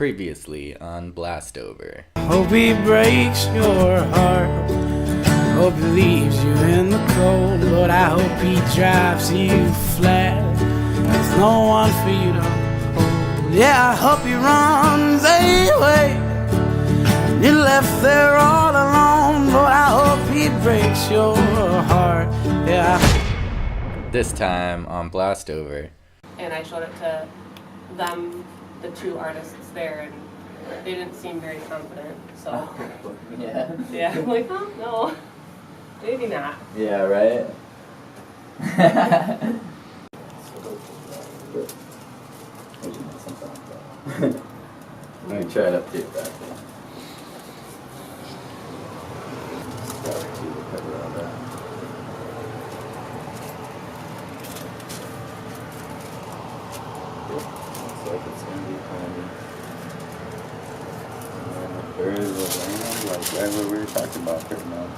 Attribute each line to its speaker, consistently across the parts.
Speaker 1: Previously on BlastOver.
Speaker 2: Hope he breaks your heart. Hope he leaves you in the cold. But I hope he drives you flat. There's no one for you to hold. Yeah, I hope he runs away. You're left there all alone. But I hope he breaks your heart. Yeah.
Speaker 1: This time on BlastOver.
Speaker 3: And I showed it to them, the two artists there, and they didn't seem very confident. So yeah, I'm like, oh no, maybe not.
Speaker 1: Yeah, right? Let me try it up to you back there. Cover all that. Looks like it's going to be kind of there is a land, like right where we were talking about pretty much.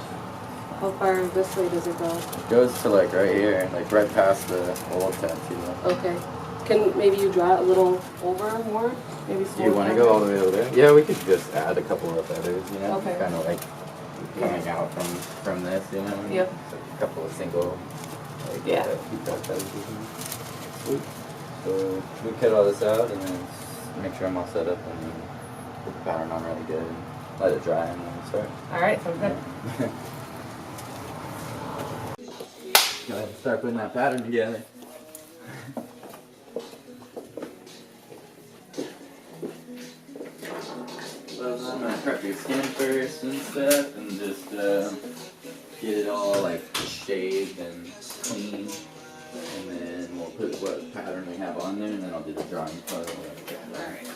Speaker 3: How far this way does it go?
Speaker 1: It goes to like right here, like right past the old tattoo.
Speaker 3: Okay. Can maybe you draw it a little over more? Maybe
Speaker 1: Do you want to go all the way over there? Yeah, we could just add a couple of feathers, you know?
Speaker 3: Okay.
Speaker 1: Kind of like coming out from this, you know?
Speaker 3: Yep.
Speaker 1: So a couple of single, like, peacock feathers. Sweet. So we cut all this out and then make sure I'm all set up and then put the pattern on really good and let it dry and then start.
Speaker 3: Alright, sounds good.
Speaker 1: Go ahead and start putting that pattern together. So I'm gonna prep your skin first and stuff and just get it all like shaved and clean. And then we'll put what pattern we have on there and then I'll do the drawing part of it.
Speaker 3: Alright.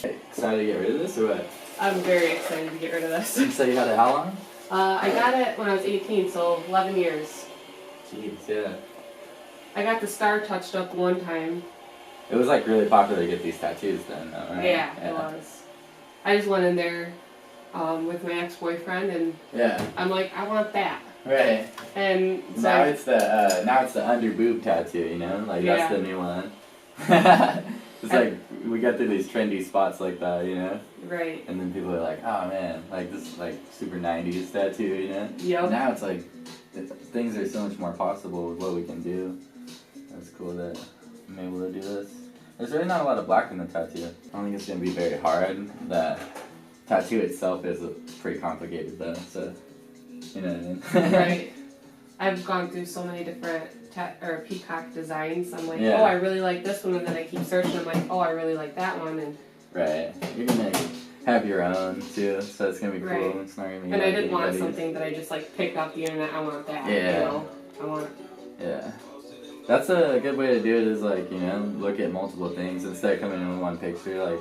Speaker 1: Excited to get rid of this or what?
Speaker 3: I'm very excited to get rid of this.
Speaker 1: You say you had it how long?
Speaker 3: I got it when I was 18, so 11 years.
Speaker 1: Jeez, yeah.
Speaker 3: I got the star touched up one time.
Speaker 1: It was like really popular to get these tattoos then, though, right?
Speaker 3: Yeah, it was. I just went in there with my ex-boyfriend, and I'm like, I want that.
Speaker 1: Right.
Speaker 3: And so
Speaker 1: now it's the under boob tattoo, you know, like that's the new one. It's like we got through these trendy spots like that, you know.
Speaker 3: Right.
Speaker 1: And then people are like, oh man, like this is like super 90s tattoo, you know.
Speaker 3: Yep.
Speaker 1: Now it's like things are so much more possible with what we can do. That's cool that I'm able to do this. There's really not a lot of black in the tattoo. I don't think it's gonna be very hard. The tattoo itself is pretty complicated though, so you know what I mean. Right.
Speaker 3: I've gone through so many different peacock designs. I'm like, oh, I really like this one, and then I keep searching. I'm like, oh, I really like that one, and
Speaker 1: right. You're gonna have your own too, so it's gonna be cool. It's not gonna be.
Speaker 3: And I didn't want something that I just like picked off the internet. I want that.
Speaker 1: Yeah.
Speaker 3: You know, I want.
Speaker 1: Yeah. That's a good way to do it. Is like, you know, look at multiple things instead of coming in with one picture. Like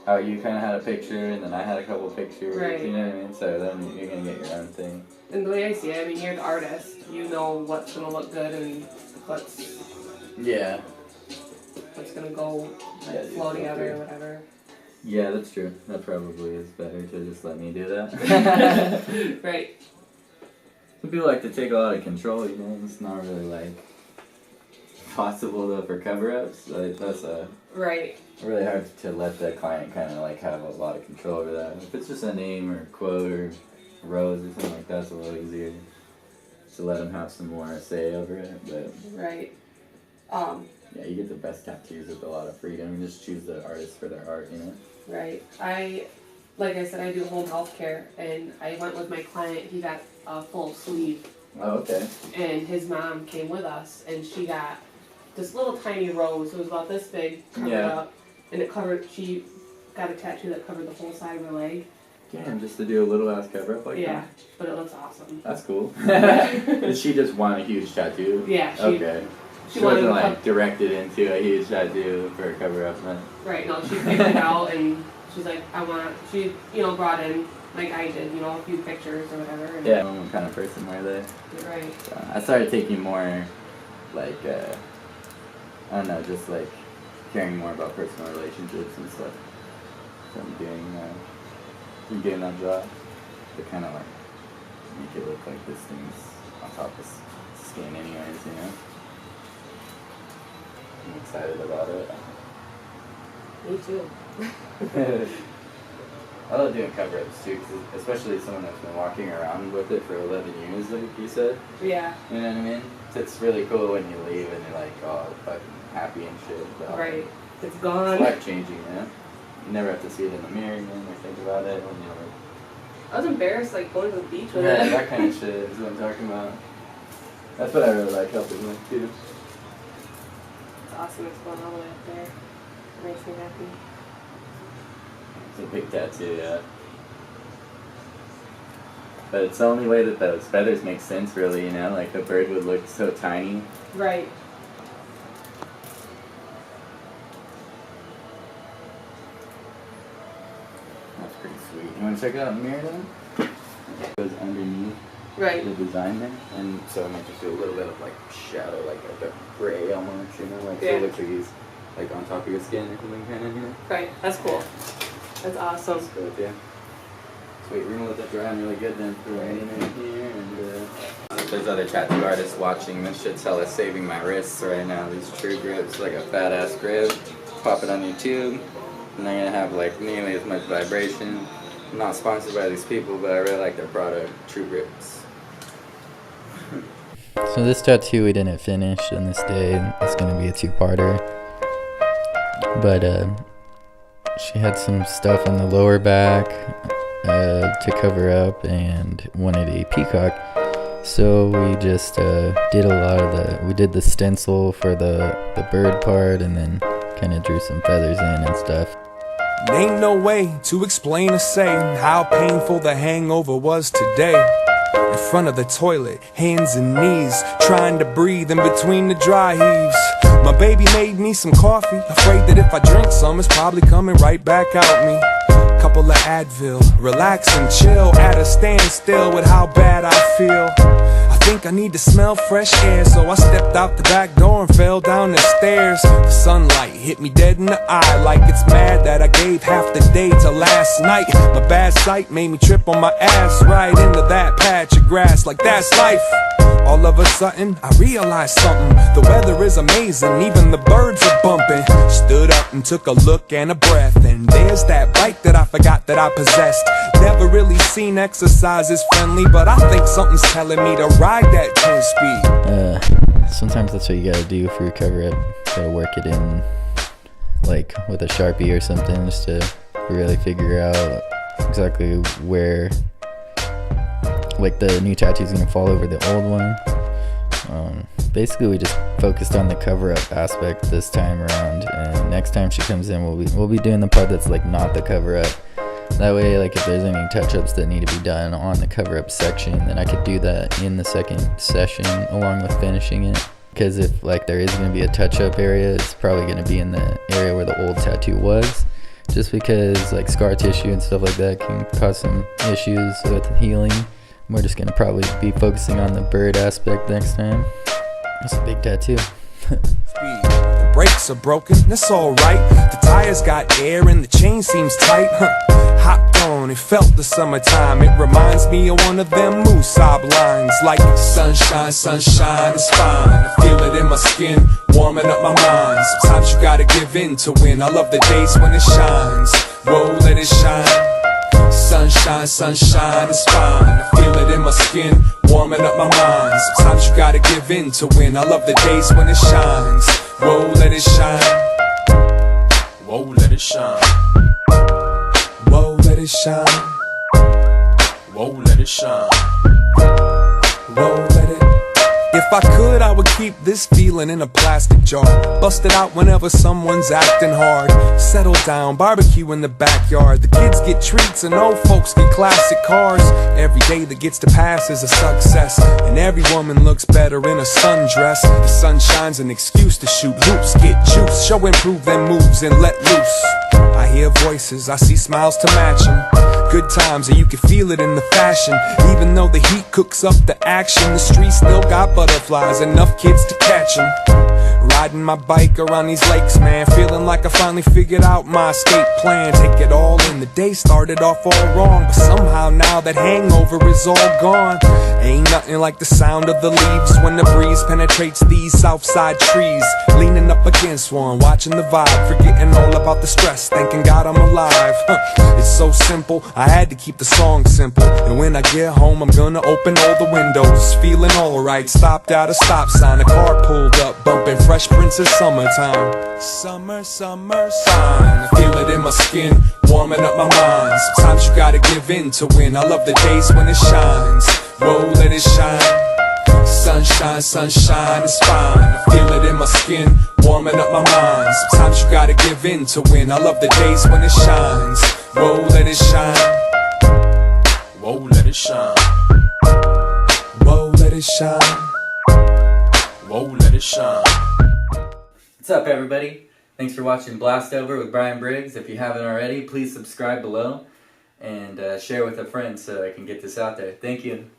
Speaker 1: how you kind of had a picture, and then I had a couple pictures.
Speaker 3: Right.
Speaker 1: You know what I mean? So then you're gonna get your own thing.
Speaker 3: And the way I see it, I mean, you're the artist. You know what's gonna look good and what's gonna go flow together or whatever.
Speaker 1: Yeah, that's true. That probably is better to just let me do that.
Speaker 3: Right.
Speaker 1: Some people like to take a lot of control, you know. It's not really like possible though for cover-ups. Like that's really hard to let the client kind of like have a lot of control over that. If it's just a name or a quote or rose or something like that, it's a little easier to let them have some more say over it. But
Speaker 3: right.
Speaker 1: Yeah, you get the best tattoos with a lot of freedom. You just choose the artist for their art, you know.
Speaker 3: Right. Like I said, I do home health care, and I went with my client. He got a full sleeve.
Speaker 1: Oh, okay.
Speaker 3: And his mom came with us, and she got this little tiny rose. It was about this big, covered up, and she got a tattoo that covered the whole side of her leg.
Speaker 1: Damn, just to do a little ass cover up like that?
Speaker 3: Yeah, but it looks awesome.
Speaker 1: That's cool. Did she just want a huge tattoo?
Speaker 3: Yeah.
Speaker 1: She wasn't like directed into a huge tattoo for a cover up, man.
Speaker 3: Right, no, she picked it out and she's like, she brought in, like I did, a few pictures or whatever. And
Speaker 1: yeah, what kind of person were they?
Speaker 3: Right.
Speaker 1: So I started taking more, like, I don't know, just like caring more about personal relationships and stuff from doing that job. To kind of like make it look like this thing's on top of skin anyways, you know? I'm excited about it.
Speaker 3: Me too.
Speaker 1: I love doing cover-ups too, cause especially someone that's been walking around with it for 11 years, like you said.
Speaker 3: Yeah.
Speaker 1: You know what I mean? It's really cool when you leave and you're like, oh, fucking happy and shit.
Speaker 3: Right. It's gone.
Speaker 1: It's life-changing, you know? You never have to see it in the mirror again or think about it when you're like...
Speaker 3: I was embarrassed, like, going to the beach with it.
Speaker 1: Yeah, that kind of shit is what I'm talking about. That's what I really like helping with, too.
Speaker 3: It's awesome it's going all the way up there. It makes me happy.
Speaker 1: It's a big tattoo, yeah. But it's the only way that those feathers make sense, really, you know? Like, the bird would look so tiny.
Speaker 3: Right.
Speaker 1: That's pretty sweet. You want to check it out in the mirror, then? It goes underneath the design there. And so it makes you feel a little bit of, like, shadow, like a gray almost, you know? Like, so it looks like he's, like, on top of your skin or something, kind of, you know?
Speaker 3: Right. That's cool. That's awesome.
Speaker 1: That's good, yeah. Sweet, we're gonna let that dry on really good then. Throw it in here, and there's other tattoo artists watching. This shit's hella saving my wrists right now. These true grips, like a fat ass grip. Pop it on your tube, and they're gonna have like nearly as much vibration. I'm not sponsored by these people, but I really like their product, True Grips.
Speaker 4: So this tattoo we didn't finish on this day. It's gonna be a two-parter, but she had some stuff on the lower back to cover up and wanted a peacock, so we just did a lot of we did the stencil for the bird part, and then kind of drew some feathers in and stuff.
Speaker 2: Ain't no way to explain or say how painful the hangover was today. In front of the toilet, hands and knees, trying to breathe in between the dry heaves. My baby made me some coffee, afraid that if I drink some, it's probably coming right back out me. Couple of Advil, relax and chill, at a standstill with how bad I feel. I think I need to smell fresh air, so I stepped out the back door and fell down the stairs. The sunlight hit me dead in the eye, like it's mad that I gave half the day to last night. My bad sight made me trip on my ass right into that patch of grass, like that's life. All of a sudden, I realized something. The weather is amazing, even the birds are bumping. Stood up and took a look and a breath, and there's that bike that I forgot that I possessed. Never really seen exercise as friendly, but I think something's telling me to ride that 10 speed.
Speaker 4: Sometimes that's what you gotta do for your cover up. Gotta work it in, like with a Sharpie or something, just to really figure out exactly where, like, the new tattoo is gonna fall over the old one. Basically, we just focused on the cover-up aspect this time around, and next time she comes in, we'll be doing the part that's like not the cover-up. That way, like, if there's any touch-ups that need to be done on the cover-up section, then I could do that in the second session along with finishing it. Because if, like, there is gonna be a touch-up area, it's probably gonna be in the area where the old tattoo was. Just because, like, scar tissue and stuff like that can cause some issues with healing. We're just gonna probably be focusing on the bird aspect next time. It's a big tattoo.
Speaker 2: The brakes are broken, that's alright. The tires got air and the chain seems tight. Hopped on, it felt the summertime. It reminds me of one of them Moosab lines, like sunshine, sunshine is fine. I feel it in my skin, warming up my mind. Sometimes you gotta give in to win. I love the days when it shines. Whoa, let it shine. Sunshine, sunshine is fine. I feel it in my skin, warming up my mind. Sometimes you gotta give in to win. I love the days when it shines. Whoa, let it shine. Whoa, let it shine. Whoa, let it shine. Whoa, let it shine. Whoa, let it. If I could, I would keep this feeling in a plastic jar. Bust it out whenever someone's acting hard. Settle down, barbecue in the backyard. The kids get treats and old folks get classic cars. Every day that gets to pass is a success, and every woman looks better in a sundress. The sunshine's an excuse to shoot hoops, get juice, show and prove them moves and let loose. I hear voices, I see smiles to match them. Good times, and you can feel it in the fashion. Even though the heat cooks up the action, the streets still got butterflies, enough kids to catch them.
Speaker 5: Riding my bike around these lakes, man, feeling like I finally figured out my escape plan. Take it all in, the day started off all wrong, but somehow now that hangover is all gone. Ain't nothing like the sound of the leaves when the breeze penetrates these southside trees. Leaning up against one, watching the vibe, forgetting all about the stress, thanking God I'm alive. It's so simple, I had to keep the song simple. And when I get home, I'm gonna open all the windows, feeling alright. Stopped at a stop sign, a car pulled up, bumping Fresh Prince of Summertime. Summer, summer, sign. I feel it in my skin, warming up my mind. Sometimes you gotta give in to win. I love the days when it shines. Whoa, let it shine. Sunshine, sunshine, it's fine. I feel it in my skin, warming up my mind. Sometimes you gotta give in to win. I love the days when it shines. Whoa, let it shine. Whoa, let it shine. Whoa, let it shine. Whoa, let it shine.
Speaker 1: What's up, everybody? Thanks for watching BlastOver with Bryan Briggs. If you haven't already, please subscribe below and share with a friend so I can get this out there. Thank you.